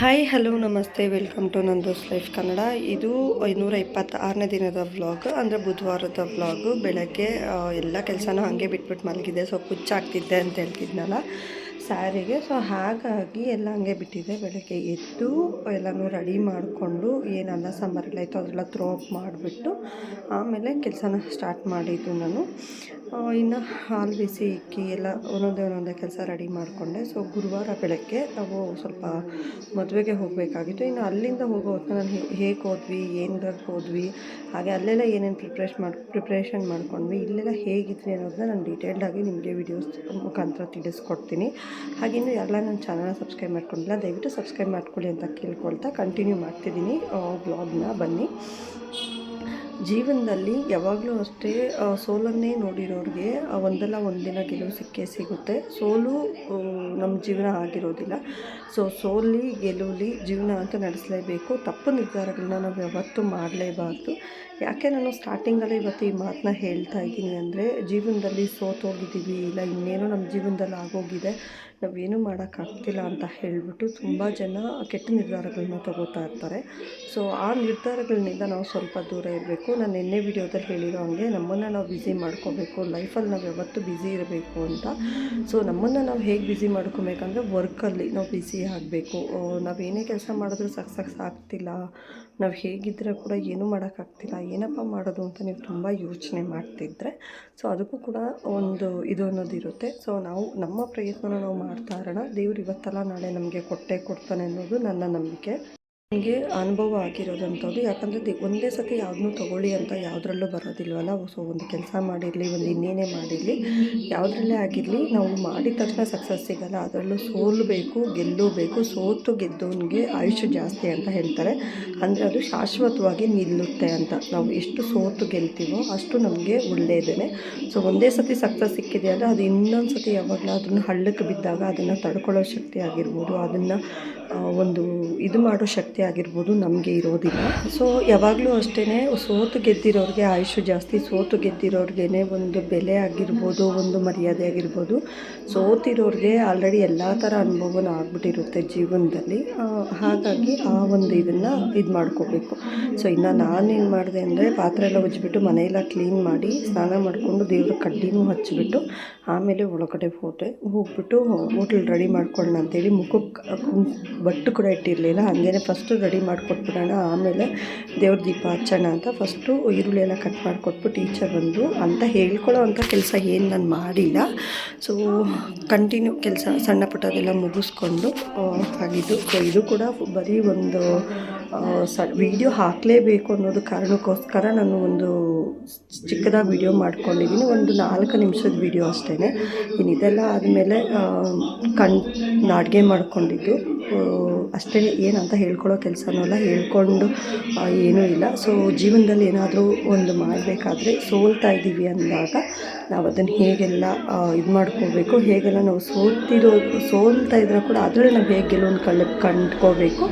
Hi hello ನಮಸ್ತೆ, welcome to ನಂದೋಸ್ life Kannada. ಇದು 526ನೇ ದಿನದ ವ್ಲಾಗ್, ಅಂದರೆ ಬುಧವಾರದ ವ್ಲಾಗು. ಬೆಳಗ್ಗೆ ಎಲ್ಲ ಕೆಲಸನೂ ಹಾಗೆ ಬಿಟ್ಬಿಟ್ಟು ಮಲಗಿದೆ. ಸೊ ಕುಚ್ಚಾಗ್ತಿದ್ದೆ ಅಂತ ಹೇಳ್ತಿದ್ನಲ್ಲ ಸ್ಯಾರಿಗೆ. ಸೊ ಹಾಗಾಗಿ ಎಲ್ಲ ಹಂಗೆ ಬಿಟ್ಟಿದೆ. ಬೆಳಗ್ಗೆ ಎದ್ದು ಎಲ್ಲನೂ ರೆಡಿ ಮಾಡಿಕೊಂಡು ಏನು ಅನ್ನ ಸಾಂಬಾರೆಲ್ಲ ಇತ್ತು ಅದೆಲ್ಲ ಥ್ರೋ ಅಪ್ ಮಾಡಿಬಿಟ್ಟು ಆಮೇಲೆ ಕೆಲಸನ ಸ್ಟಾರ್ಟ್ ಮಾಡಿದ್ದು ನಾನು. ಇನ್ನು ಹಾಲು ಬಿಸಿ ಇಕ್ಕಿ ಎಲ್ಲ ಒಂದೊಂದೇ ಕೆಲಸ ರೆಡಿ ಮಾಡಿಕೊಂಡೆ. ಸೊ ಗುರುವಾರ ಬೆಳಗ್ಗೆ ನಾವು ಸ್ವಲ್ಪ ಮದುವೆಗೆ ಹೋಗಬೇಕಾಗಿತ್ತು. ಇನ್ನು ಅಲ್ಲಿಂದ ಹೋಗೋ ಹೊತ್ತು ನಾನು ಹೇಗೆ ಹೋದ್ವಿ, ಏನ್ಗಾಗಿ ಹೋದ್ವಿ, ಹಾಗೆ ಅಲ್ಲೆಲ್ಲ ಏನೇನು ಪ್ರಿಪ್ರೇಷನ್ ಮಾಡ್ಕೊಂಡ್ವಿ, ಇಲ್ಲೆಲ್ಲ ಹೇಗಿದ್ವಿ ಅನ್ನೋದನ್ನ ನಾನು ಡೀಟೇಲ್ಡಾಗಿ ನಿಮಗೆ ವೀಡಿಯೋಸ್ ಮುಖಾಂತರ ತಿಳಿಸ್ಕೊಡ್ತೀನಿ. ಹಾಗೆಯೇ ಎಲ್ಲ ನನ್ನ ಚಾನಲ್ನ ಸಬ್ಸ್ಕ್ರೈಬ್ ಮಾಡ್ಕೊಂಡಿಲ್ಲ, ದಯವಿಟ್ಟು ಸಬ್ಸ್ಕ್ರೈಬ್ ಮಾಡ್ಕೊಳ್ಳಿ ಅಂತ ಕೇಳ್ಕೊಳ್ತಾ ಕಂಟಿನ್ಯೂ ಮಾಡ್ತಿದ್ದೀನಿ ವ್ಲಾಗ್ನ. ಬನ್ನಿ. ಜೀವನದಲ್ಲಿ ಯಾವಾಗಲೂ ಅಷ್ಟೇ ಸೋಲನ್ನೇ ನೋಡಿರೋರಿಗೆ ಒಂದಲ್ಲ ಒಂದಿನ ಗೆಲುವು ಸಿಕ್ಕೇ ಸಿಗುತ್ತೆ. ಸೋಲು ನಮ್ಮ ಜೀವನ ಆಗಿರೋದಿಲ್ಲ. ಸೊ ಸೋಲಿ ಗೆಲುವಲಿ ಜೀವನ ಅಂತ ನಡೆಸಲೇಬೇಕು. ತಪ್ಪು ನಿರ್ಧಾರಗಳನ್ನ ನಾವು ಯಾವತ್ತೂ ಮಾಡಲೇಬಾರ್ದು. ಯಾಕೆ ನಾನು ಸ್ಟಾರ್ಟಿಂಗಲ್ಲೇ ಇವತ್ತು ಈ ಮಾತನ್ನ ಹೇಳ್ತಾ ಇದ್ದೀನಿ ಅಂದರೆ, ಜೀವನದಲ್ಲಿ ಸೋತೋಗಿದ್ದೀವಿ, ಇಲ್ಲ ಇನ್ನೇನೋ ನಮ್ಮ ಜೀವನದಲ್ಲಿ ಆಗೋಗಿದೆ, ನಾವೇನು ಮಾಡೋಕ್ಕಾಗ್ತಿಲ್ಲ ಅಂತ ಹೇಳಿಬಿಟ್ಟು ತುಂಬ ಜನ ಕೆಟ್ಟ ನಿರ್ಧಾರಗಳನ್ನ ತಗೋತಾ ಇರ್ತಾರೆ. ಸೊ ಆ ನಿರ್ಧಾರಗಳನ್ನಿಂದ ನಾವು ಸ್ವಲ್ಪ ದೂರ ಇರಬೇಕು. ನಾನು ನಿನ್ನೆ ವಿಡಿಯೋದಲ್ಲಿ ಹೇಳಿರೋ ಹಂಗೆ ನಮ್ಮನ್ನು ನಾವು ಬ್ಯುಸಿ ಮಾಡ್ಕೋಬೇಕು. ಲೈಫಲ್ಲಿ ನಾವು ಯಾವತ್ತೂ ಬ್ಯುಸಿ ಇರಬೇಕು ಅಂತ. ಸೊ ನಮ್ಮನ್ನು ನಾವು ಹೇಗೆ ಬ್ಯುಸಿ ಮಾಡ್ಕೊಬೇಕಂದ್ರೆ, ವರ್ಕಲ್ಲಿ ನಾವು ಬ್ಯುಸಿ ಆಗಬೇಕು. ನಾವೇನೇ ಕೆಲಸ ಮಾಡಿದ್ರೂ ಸಕ್ಸಸ್ ಆಗ್ತಿಲ್ಲ, ನಾವು ಹೇಗಿದ್ದರೆ ಕೂಡ ಏನೂ ಮಾಡೋಕ್ಕಾಗ್ತಿಲ್ಲ, ಏನಪ್ಪ ಮಾಡೋದು ಅಂತ ನೀವು ತುಂಬ ಯೋಚನೆ ಮಾಡ್ತಿದ್ರೆ, ಸೊ ಅದಕ್ಕೂ ಕೂಡ ಒಂದು ಇದು ಅನ್ನೋದಿರುತ್ತೆ. ಸೊ ನಾವು ನಮ್ಮ ಪ್ರಯತ್ನನ ನಾವು ಮಾಡ್ತಾ ಇರೋಣ. ದೇವ್ರು ಇವತ್ತಲ್ಲ ನಾಳೆ ನಮಗೆ ಕೊಡ್ತಾನೆ ಅನ್ನೋದು ನನ್ನ ನಂಬಿಕೆ. ನನಗೆ ಅನುಭವ ಆಗಿರೋದಂಥದ್ದು. ಯಾಕಂದರೆ ಒಂದೇ ಸತಿ ಯಾವುದನ್ನೂ ತೊಗೊಳ್ಳಿ ಅಂತ ಯಾವುದ್ರಲ್ಲೂ ಬರೋದಿಲ್ವಲ್ಲ. ಸೊ ಒಂದು ಕೆಲಸ ಮಾಡಿರಲಿ, ಒಂದು ಇನ್ನೇನೇ ಮಾಡಿರಲಿ, ಯಾವುದ್ರಲ್ಲೇ ಆಗಿರಲಿ, ನಾವು ಮಾಡಿದ ತಕ್ಷಣ ಸಕ್ಸಸ್ ಸಿಗೋಲ್ಲ. ಅದರಲ್ಲೂ ಸೋಲಬೇಕು, ಗೆಲ್ಲಬೇಕು. ಸೋತು ಗೆದ್ದವನಿಗೆ ಆಯುಷ್ಯ ಜಾಸ್ತಿ ಅಂತ ಹೇಳ್ತಾರೆ. ಅಂದರೆ ಅದು ಶಾಶ್ವತವಾಗಿ ನಿಲ್ಲುತ್ತೆ ಅಂತ. ನಾವು ಎಷ್ಟು ಸೋತು ಗೆಲ್ತೀವೋ ಅಷ್ಟು ನಮಗೆ ಒಳ್ಳೆಯದೇ. ಸೊ ಒಂದೇ ಸತಿ ಸಕ್ಸಸ್ ಸಿಕ್ಕಿದೆ ಅಂದರೆ ಅದು ಇನ್ನೊಂದು ಸತಿ ಯಾವಾಗಲೂ ಅದನ್ನು ಹಳ್ಳಕ್ಕೆ ಬಿದ್ದಾಗ ಅದನ್ನು ತಡ್ಕೊಳ್ಳೋ ಶಕ್ತಿ ಆಗಿರ್ಬೋದು, ಅದನ್ನು ಒಂದು ಇದು ಮಾಡೋ ಶಕ್ತಿ ಆಗಿರ್ಬೋದು ನಮಗೆ ಇರೋದಿಲ್ಲ. ಸೊ ಯಾವಾಗಲೂ ಅಷ್ಟೇ ಸೋತು ಗೆದ್ದಿರೋರಿಗೆ ಆಯುಷ್ಯ ಜಾಸ್ತಿ. ಸೋತು ಗೆದ್ದಿರೋರ್ಗೇ ಒಂದು ಬೆಲೆ ಆಗಿರ್ಬೋದು, ಒಂದು ಮರ್ಯಾದೆ ಆಗಿರ್ಬೋದು. ಸೋತಿರೋರಿಗೆ ಆಲ್ರೆಡಿ ಎಲ್ಲ ಥರ ಅನುಭವನ ಆಗ್ಬಿಟ್ಟಿರುತ್ತೆ ಜೀವನದಲ್ಲಿ. ಹಾಗಾಗಿ ಆ ಒಂದು ಇದನ್ನು ಇದು ಮಾಡ್ಕೋಬೇಕು. ಸೊ ಇನ್ನು ನಾನೇನು ಮಾಡಿದೆ ಅಂದರೆ, ಪಾತ್ರೆ ಎಲ್ಲ ಉಜ್ಜಿಬಿಟ್ಟು ಮನೆಯೆಲ್ಲ ಕ್ಲೀನ್ ಮಾಡಿ ಸ್ನಾನ ಮಾಡಿಕೊಂಡು ದೇವ್ರ ಕಡ್ಡಿನೂ ಹಚ್ಚಿಬಿಟ್ಟು ಆಮೇಲೆ ಒಳಗಡೆ ಹೋಗ್ಬಿಟ್ಟು ಹೋಟೆಲ್ ರೆಡಿ ಮಾಡ್ಕೊಳ್ಳೋಣ ಅಂತೇಳಿ ಮುಖಕ್ಕೆ ಬಟ್ಟು ಕೂಡ ಇಟ್ಟಿರಲಿಲ್ಲ. ಹಾಗೇ ಫಸ್ಟು ರೆಡಿ ಮಾಡಿಕೊಟ್ಬಿಡೋಣ, ಆಮೇಲೆ ದೇವ್ರ ದೀಪ ಹಚ್ಚೋಣ ಅಂತ ಫಸ್ಟು ಈರುಳ್ಳಿ ಎಲ್ಲ ಕಟ್ ಮಾಡಿಕೊಟ್ಬಿಟ್ಟು ಟೀಚರ್ ಬಂದು ಅಂತ ಹೇಳ್ಕೊಳ್ಳೋ ಅಂಥ ಕೆಲಸ ಏನು ನಾನು ಮಾಡಿಲ್ಲ. ಸೊ ಕಂಟಿನ್ಯೂ ಕೆಲಸ ಸಣ್ಣ ಪುಟ್ಟದೆಲ್ಲ ಮುಗಿಸ್ಕೊಂಡು ಆಗಿದ್ದು. ಸೊ ಇದು ಕೂಡ ಬರೀ ಒಂದು ವೀಡಿಯೋ ಹಾಕಲೇಬೇಕು ಅನ್ನೋದು ಕಾರಣಕ್ಕೋಸ್ಕರ ನಾನು ಒಂದು ಚಿಕ್ಕದಾಗಿ ವೀಡಿಯೋ ಮಾಡ್ಕೊಂಡಿದ್ದೀನಿ. ಒಂದು 4 ನಿಮಿಷದ ವೀಡಿಯೋ ಅಷ್ಟೇ. ಇನ್ನು ಇದೆಲ್ಲ ಆದಮೇಲೆ ಅಡುಗೆ ಮಾಡ್ಕೊಂಡಿದ್ದು ಅಷ್ಟೇ. ಏನಂತ ಹೇಳ್ಕೊಳ್ಳೋ ಕೆಲಸನೂ ಅಲ್ಲ, ಹೇಳ್ಕೊಂಡು ಏನೂ ಇಲ್ಲ. ಸೊ ಜೀವನದಲ್ಲಿ ಏನಾದರೂ ಒಂದು ಮಾಡಬೇಕಾದ್ರೆ ಸೋಲ್ತಾ ಇದ್ದೀವಿ ಅಂದಾಗ ನಾವು ಅದನ್ನು ಹೇಗೆಲ್ಲ ಇದು ಮಾಡ್ಕೋಬೇಕು, ಹೇಗೆಲ್ಲ ನಾವು ಸೋಲ್ತಾ ಇದ್ರೂ ಕೂಡ ಅದರಲ್ಲಿ ನಾವು ಹೇಗೆ ಗೆಲುವನ್ನು ಕಂಡ್ಕೋಬೇಕು,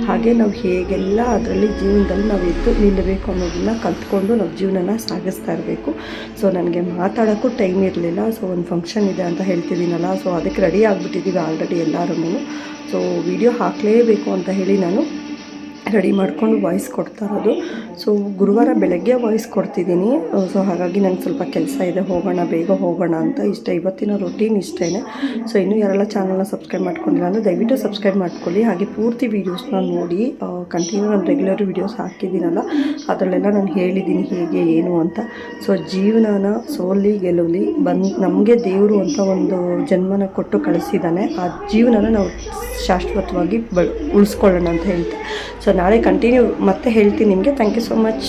ಹಾಗೆ ನಾವು ಹೇಗೆಲ್ಲ ಅದರಲ್ಲಿ ಜೀವನದಲ್ಲಿ ನಾವು ಎದ್ದು ನಿಲ್ಲಬೇಕು ಅನ್ನೋದನ್ನ ಕಲ್ತ್ಕೊಂಡು ನಾವು ಜೀವನನ ಸಾಗಿಸ್ತಾ ಇರಬೇಕು. ಸೊ ನನಗೆ ಮಾತಾಡೋಕ್ಕೂ ಟೈಮ್ ಇರಲಿಲ್ಲ. ಸೊ ಒಂದು ಫಂಕ್ಷನ್ ಇದೆ ಅಂತ ಹೇಳ್ತಿದ್ದೀನಲ್ಲ, ಸೊ ಅದಕ್ಕೆ ರೆಡಿ ಆಗಿಬಿಟ್ಟಿದ್ದೀವಿ ಆಲ್ರೆಡಿ ಎಲ್ಲರೂ. ಸೊ ವಿಡಿಯೋ ಹಾಕಲೇಬೇಕು ಅಂತ ಹೇಳಿ ನಾನು ರೆಡಿ ಮಾಡಿಕೊಂಡು ವಾಯ್ಸ್ ಕೊಡ್ತಾ ಇರೋದು. ಸೊ ಗುರುವಾರ ಬೆಳಗ್ಗೆ ವಾಯ್ಸ್ ಕೊಡ್ತಿದ್ದೀನಿ. ಸೊ ಹಾಗಾಗಿ ನನಗೆ ಸ್ವಲ್ಪ ಕೆಲಸ ಇದೆ, ಬೇಗ ಹೋಗೋಣ ಅಂತ. ಇವತ್ತಿನ ರೊಟೀನ್ ಇಷ್ಟೇ. ಸೊ ಇನ್ನೂ ಯಾರೆಲ್ಲ ಚಾನಲ್ನ ಸಬ್ಸ್ಕ್ರೈಬ್ ಮಾಡ್ಕೊಂಡಿಲ್ಲ ಅಂದರೆ ದಯವಿಟ್ಟು ಸಬ್ಸ್ಕ್ರೈಬ್ ಮಾಡ್ಕೊಳ್ಳಿ. ಹಾಗೆ ಪೂರ್ತಿ ವೀಡಿಯೋಸ್ನ ನೋಡಿ. ಕಂಟಿನ್ಯೂ ನಾನು ರೆಗ್ಯುಲರ್ ವೀಡಿಯೋಸ್ ಹಾಕಿದ್ದೀನಲ್ಲ, ಅದರಲ್ಲೆಲ್ಲ ನಾನು ಹೇಳಿದ್ದೀನಿ ಹೇಗೆ ಏನು ಅಂತ. ಸೊ ಜೀವನನ ಸೋಲಿ ಗೆಲುವಲಿ ನಮಗೆ ದೇವರು ಅಂತ ಒಂದು ಜನ್ಮನ ಕೊಟ್ಟು ಕಳಿಸಿದ್ದಾನೆ. ಆ ಜೀವನನ ನಾವು ಶಾಶ್ವತವಾಗಿ ಉಳಿಸ್ಕೊಳ್ಳೋಣ ಅಂತ ಹೇಳ್ತೆ. ಸೊ ನಾಳೆ ಕಂಟಿನ್ಯೂ ಮತ್ತೆ ಹೇಳ್ತೀನಿ ನಿಮಗೆ. Thank you so much.